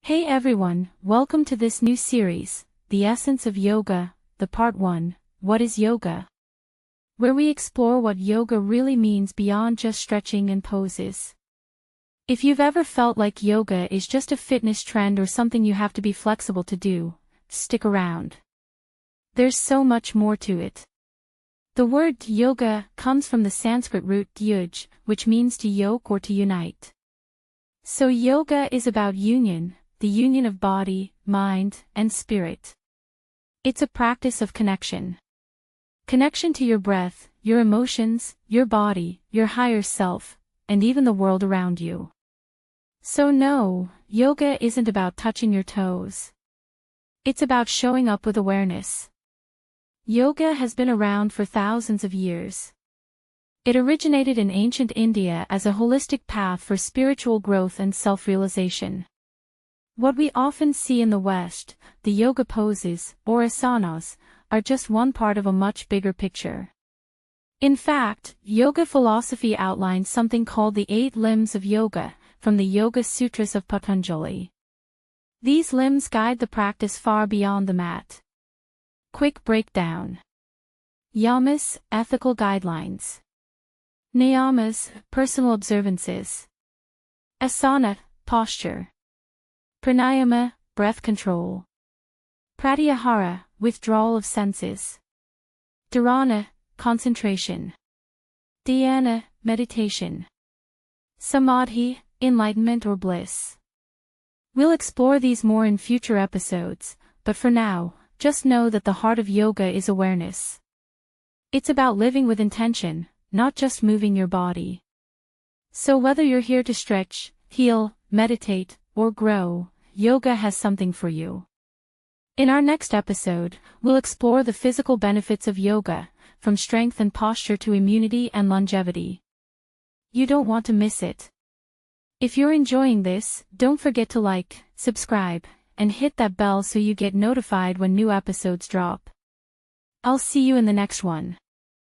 Hey everyone, welcome to this new series, The Essence of Yoga, the Part 1, What is Yoga? Where we explore what yoga really means beyond just stretching and poses. If you've ever felt like yoga is just a fitness trend or something you have to be flexible to do, stick around. There's so much more to it. The word yoga comes from the Sanskrit root yuj, which means to yoke or to unite. So yoga is about union, the union of body, mind, and spirit. It's a practice of connection. Connection to your breath, your emotions, your body, your higher self, and even the world around you. So no, yoga isn't about touching your toes. It's about showing up with awareness. Yoga has been around for thousands of years. It originated in ancient India as a holistic path for spiritual growth and self-realization. What we often see in the West, the yoga poses, or asanas, are just one part of a much bigger picture. In fact, yoga philosophy outlines something called the 8 limbs of yoga, from the Yoga Sutras of Patanjali. These limbs guide the practice far beyond the mat. Quick breakdown. Yamas, ethical guidelines. Niyamas, personal observances. Asana, posture. Pranayama, breath control. Pratyahara, withdrawal of senses. Dharana, concentration. Dhyana, meditation. Samadhi, enlightenment or bliss. We'll explore these more in future episodes, but for now, just know that the heart of yoga is awareness. It's about living with intention, not just moving your body. So whether you're here to stretch, heal, meditate, or grow, yoga has something for you. In our next episode, we'll explore the physical benefits of yoga, from strength and posture to immunity and longevity. You don't want to miss it. If you're enjoying this, don't forget to like, subscribe, and hit that bell so you get notified when new episodes drop. I'll see you in the next one.